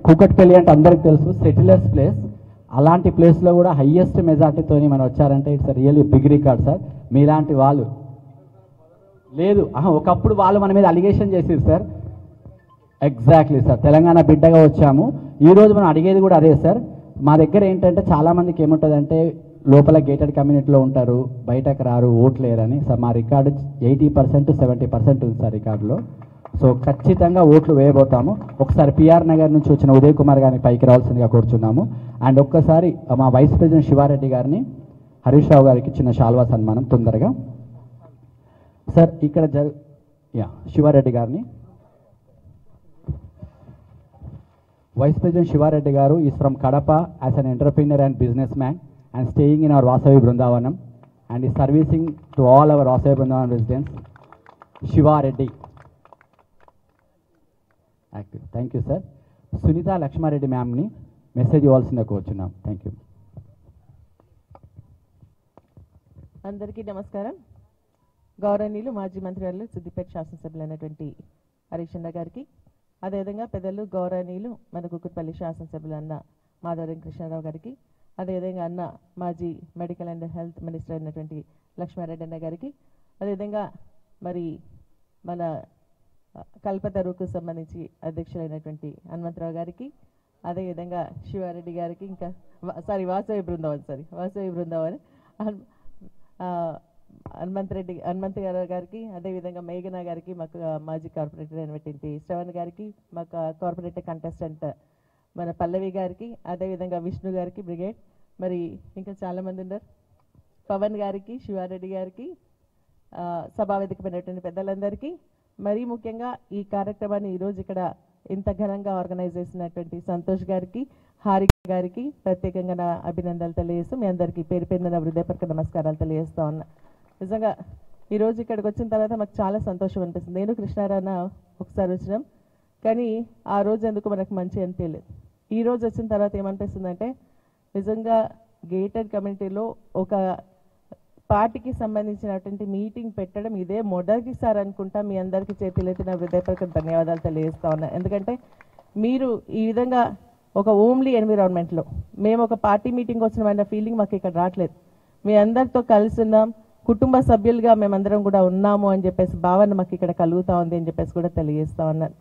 కూకట్పల్లి అంటే అందరికి తెలుసు సెటిలర్స్ ప్లేస్. అలాంటి ప్లేస్లో కూడా హయ్యెస్ట్ మెజార్టీతో మనం వచ్చారంటే it's really big record sir. మీలాంటి వాళ్ళు లేదు, ఒకప్పుడు వాళ్ళు మన మీద అలిగేషన్ చేసేది సార్. ఎగ్జాక్ట్లీ సార్, తెలంగాణ బిడ్డగా వచ్చాము. ఈరోజు మనం అడిగేది కూడా అదే సార్. మా దగ్గర ఏంటంటే చాలామందికి ఏముంటుందంటే లోపల గేటెడ్ కమ్యూనిటీలో ఉంటారు, బయటకు రారు, ఓట్లేరని. సార్ మా రికార్డు 80% to 70% ఉంది సార్ రికార్డులో. సో ఖచ్చితంగా ఓట్లు వేయబోతాము. ఒకసారి పిఆర్ నగర్ నుంచి వచ్చిన ఉదయ్ కుమార్ గారిని పైకి రావాల్సిందిగా కోరుచున్నాము. అండ్ ఒక్కసారి మా వైస్ ప్రెసిడెంట్ శివారెడ్డి గారిని, హరీష్ రావు గారికి చిన్న శాల్వా సన్మానం తొందరగా సార్. ఇక్కడ శివారెడ్డి గారిని, వైస్ ప్రెసిడెంట్ శివారెడ్డి గారు is from Kadapa as an entrepreneur and business man and staying in our Vasavi Brindavanam and is servicing to all our Vasavi Brindavanam residents. Shiva Reddy. Active. Thank you, sir. Sunita Lakshma Reddy ma'am ni message ఇవ్వాల్సిందిగా కోరుచున్నాం. Thank you. అందరికీ నమస్కారం. గౌరవనీయులు మాజీ మంత్రివర్యులు సిద్దిపేట శాసనసభ్యులైనటువంటి హరీష్ అన్న గారికి, అదేవిధంగా పెద్దలు గౌరవనీయులు మన కూకట్పల్లి శాసనసభ్యులు అన్న మాధవరం కృష్ణారావు గారికి, అదేవిధంగా అన్న మాజీ మెడికల్ అండ్ హెల్త్ మినిస్టర్ అయినటువంటి లక్ష్మారెడ్డి అన్న గారికి, అదేవిధంగా మరి మన కల్పతరుకు సంబంధించి అధ్యక్షులైనటువంటి హనుమంతరావు గారికి, అదేవిధంగా శివారెడ్డి గారికి, ఇంకా వాసవి బృందావన్ హనుమంత్ గారికి, అదేవిధంగా మేఘనా గారికి, మాకు మాజీ కార్పొరేటర్ అయినటువంటి శ్రవణ్ గారికి, మాకు కార్పొరేటర్ కంటెస్టెంట్ మన పల్లవి గారికి, అదేవిధంగా విష్ణు గారికి బ్రిగేడ్, మరి ఇంకా చాలామంది ఉన్నారు, పవన్ గారికి, శివారెడ్డి గారికి, సభావేదికమైనటువంటి పెద్దలందరికీ, మరీ ముఖ్యంగా ఈ కార్యక్రమాన్ని ఈరోజు ఇక్కడ ఇంత ఘనంగా ఆర్గనైజ్ చేసినటువంటి సంతోష్ గారికి, హారిక గారికి ప్రత్యేకంగా నా అభినందనలు తెలియజేస్తూ మీ అందరికీ పేరు పేరున నా హృదయపూర్వక నమస్కారాలు తెలియజేస్తా ఉన్నా. నిజంగా ఈరోజు ఇక్కడికి వచ్చిన తర్వాత మాకు చాలా సంతోషం అనిపిస్తుంది. నేను కృష్ణారావున ఒకసారి వచ్చినాం, కానీ ఆ రోజు ఎందుకు మనకు మంచి అనిపించలేదు. ఈ రోజు వచ్చిన తర్వాత ఏమనిపిస్తుందంటే నిజంగా గేటెడ్ కమ్యూనిటీలో ఒక పార్టీకి సంబంధించినటువంటి మీటింగ్ పెట్టడం ఇదే మొదటిసారి అనుకుంటా. మీ అందరికీ చేతులైతే నా హృదయపూర్వక ధన్యవాదాలు తెలియజేస్తా ఉన్నా. ఎందుకంటే మీరు ఈ విధంగా ఒక ఓమ్లీ ఎన్విరాన్మెంట్లో మేము ఒక పార్టీ మీటింగ్ వచ్చినామన్న ఫీలింగ్ మాకు ఇక్కడ రావట్లేదు. మీ అందరితో కలిసి ఉన్నాం, కుటుంబ సభ్యులుగా మేమందరం కూడా ఉన్నాము అని చెప్పేసి భావన మాకు ఇక్కడ కలుగుతూ ఉంది అని చెప్పేసి కూడా తెలియజేస్తా ఉన్నాను.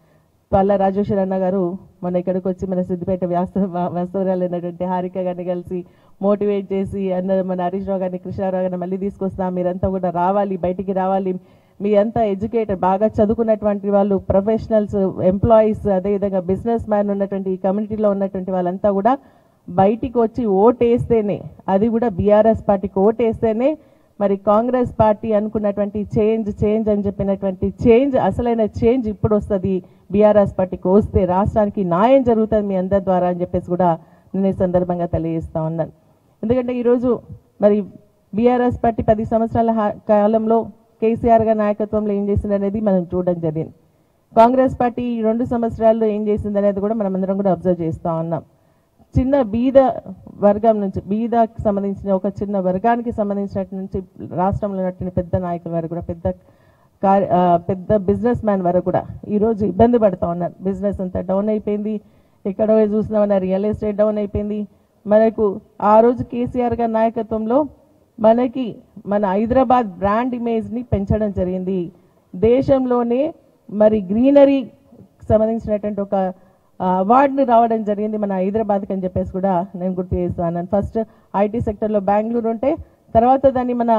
పల్ల రాజేశ్వర అన్న గారు మన ఇక్కడికి వచ్చి మన సిద్దిపేట వాస్తవరాలు అయినటువంటి హారిక గారిని కలిసి మోటివేట్ చేసి అన్న మన హరీష్ రావు గారిని, కృష్ణారావు గారిని మళ్ళీ తీసుకొస్తాం, మీరంతా కూడా రావాలి, బయటికి రావాలి, మీ అంతా ఎడ్యుకేటెడ్ బాగా చదువుకున్నటువంటి వాళ్ళు, ప్రొఫెషనల్స్, ఎంప్లాయీస్, అదేవిధంగా బిజినెస్ మ్యాన్ ఉన్నటువంటి ఈ కమ్యూనిటీలో ఉన్నటువంటి వాళ్ళంతా కూడా బయటికి వచ్చి ఓటేస్తేనే, అది కూడా బీఆర్ఎస్ పార్టీకి ఓటేస్తేనే మరి కాంగ్రెస్ పార్టీ అనుకున్నటువంటి చేంజ్ అని చెప్పినటువంటి అసలైన చేంజ్ ఇప్పుడు వస్తుంది. బీఆర్ఎస్ పార్టీకి వస్తే రాష్ట్రానికి న్యాయం జరుగుతుంది మీ అందరి ద్వారా అని చెప్పేసి కూడా నేను ఈ సందర్భంగా తెలియజేస్తా ఉన్నాను. ఎందుకంటే ఈరోజు మరి బీఆర్ఎస్ పార్టీ 10 సంవత్సరాల కాలంలో కేసీఆర్ గారి నాయకత్వంలో ఏం చేసింది అనేది మనం చూడడం జరిగింది. కాంగ్రెస్ పార్టీ 2 సంవత్సరాల్లో ఏం చేసింది అనేది కూడా మనం అందరం కూడా అబ్జర్వ్ చేస్తూ ఉన్నాం. చిన్న బీద వర్గం నుంచి, బీదకి సంబంధించిన ఒక చిన్న వర్గానికి సంబంధించినట్టు నుంచి రాష్ట్రంలో ఉన్నటువంటి పెద్ద నాయకుల వరకు కూడా, పెద్ద బిజినెస్ మ్యాన్ వరకు కూడా ఈరోజు ఇబ్బంది పడుతూ ఉన్నారు. బిజినెస్ అంతా డౌన్ అయిపోయింది. ఎక్కడ చూసినామన్నా రియల్ ఎస్టేట్ డౌన్ అయిపోయింది. మనకు ఆ రోజు కేసీఆర్ గారి నాయకత్వంలో మనకి మన హైదరాబాద్ బ్రాండ్ ఇమేజ్ని పెంచడం జరిగింది. దేశంలోనే మరి గ్రీనరీ సంబంధించినటువంటి ఒక అవార్డుని రావడం జరిగింది మన హైదరాబాద్కి అని చెప్పేసి కూడా నేను గుర్తు చేస్తాను. ఫస్ట్ ఐటీ సెక్టర్లో బెంగళూరు ఉంటే తర్వాత దాన్ని మన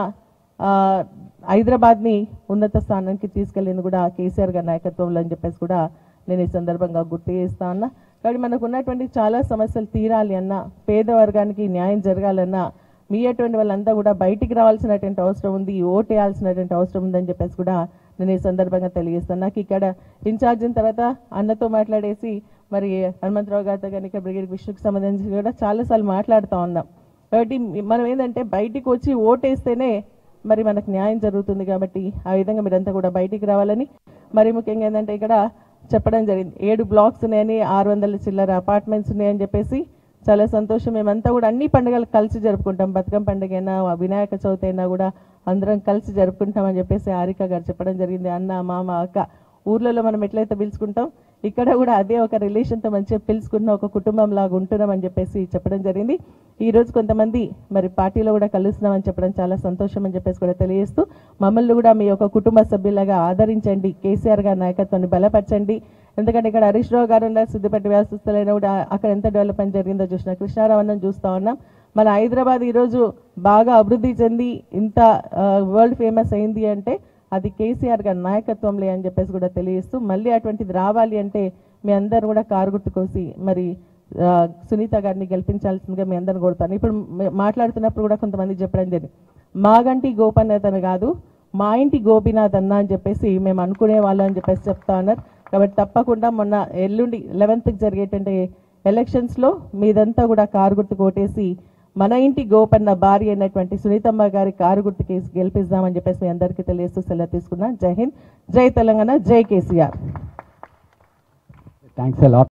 హైదరాబాద్ని ఉన్నత స్థానానికి తీసుకెళ్ళింది కూడా కేసీఆర్ గారి నాయకత్వంలో అని చెప్పేసి కూడా నేను ఈ సందర్భంగా గుర్తు చేస్తా ఉన్నా. కాబట్టి మనకు ఉన్నటువంటి చాలా సమస్యలు తీరాలి అన్నా, పేద వర్గానికి న్యాయం జరగాలన్నా మీ అటువంటి వాళ్ళంతా కూడా బయటికి రావాల్సినటువంటి అవసరం ఉంది, ఓటు వేయాల్సినటువంటి అవసరం ఉందని చెప్పేసి కూడా నేను ఈ సందర్భంగా తెలియజేస్తాను. నాకు ఇక్కడ ఇన్ఛార్జ్ అయిన తర్వాత అన్నతో మాట్లాడేసి మరి హనుమంతరావు గారితో కానీ ఇక్కడ బ్రిగేడ్ విష్ణుకి సంబంధించి కూడా చాలాసార్లు మాట్లాడుతూ ఉన్నాం. కాబట్టి మనం ఏంటంటే బయటికి వచ్చి ఓటేస్తేనే మరి మనకు న్యాయం జరుగుతుంది. కాబట్టి ఆ విధంగా మీరంతా కూడా బయటికి రావాలని, మరి ముఖ్యంగా ఏంటంటే ఇక్కడ చెప్పడం జరిగింది 7 బ్లాక్స్ ఉన్నాయని, 600 చిల్లర అపార్ట్మెంట్స్ ఉన్నాయని చెప్పేసి చాలా సంతోషం. మేమంతా కూడా అన్ని పండుగలు కలిసి జరుపుకుంటాం. బతుకమ్మ పండుగ అయినా, వినాయక చవితి అయినా కూడా అందరం కలిసి జరుపుకుంటామని చెప్పేసి హారిక గారు చెప్పడం జరిగింది. అన్న, మామ, అక్క ఊర్లలో మనం ఎట్లయితే పిలుచుకుంటాం ఇక్కడ కూడా అదే ఒక రిలేషన్తో మంచిగా పిలుచుకున్న ఒక కుటుంబం లాగా ఉంటున్నామని చెప్పేసి చెప్పడం జరిగింది. ఈ రోజు కొంతమంది మరి పార్టీలో కూడా కలుస్తున్నామని చెప్పడం చాలా సంతోషం అని చెప్పేసి కూడా తెలియజేస్తూ మమ్మల్ని కూడా మీ యొక్క కుటుంబ సభ్యులుగా ఆదరించండి, కేసీఆర్ గారి నాయకత్వాన్ని బలపరచండి. ఎందుకంటే ఇక్కడ హరీష్ రావు గారు ఉన్నారు, సిద్దిపేట వ్యవస్థలైనా కూడా అక్కడ ఎంత డెవలప్మెంట్ జరిగిందో చూసిన కృష్ణారావు అన్నం చూస్తూ ఉన్నాం. మన హైదరాబాద్ ఈరోజు బాగా అభివృద్ధి చెంది ఇంత వరల్డ్ ఫేమస్ అయింది అంటే అది కేసీఆర్ గారి నాయకత్వంలే అని చెప్పేసి కూడా తెలియజేస్తూ మళ్ళీ అటువంటిది రావాలి అంటే మీ అందరూ కూడా కారు గుర్తు కోసి మరి సునీత గారిని గెలిపించాల్సిందిగా మీ అందరిని కోరుతాను. ఇప్పుడు మాట్లాడుతున్నప్పుడు కూడా కొంతమంది చెప్పడం జరిగింది, మాగంటి గోపనాథ్ అని కాదు మా ఇంటి గోపీనాథ్ అన్న అని చెప్పేసి మేము అనుకునే వాళ్ళం అని చెప్పేసి చెప్తా ఉన్నారు. కాబట్టి తప్పకుండా మొన్న ఎల్లుండి 11th జరిగేటువంటి ఎలక్షన్స్లో మీదంతా కూడా కారు గుర్తు కోటేసి మన ఇంటి గోపన్న భార్య అయినటువంటి సునీతమ్మ గారి కారు గుర్తు కేసు గెలిపిస్తామని చెప్పేసి మీ అందరికీ తెలియజేస్తూ సెలవు తీసుకున్నా. జై హింద్, జై తెలంగాణ, జై కేసీఆర్. Thanks a lot.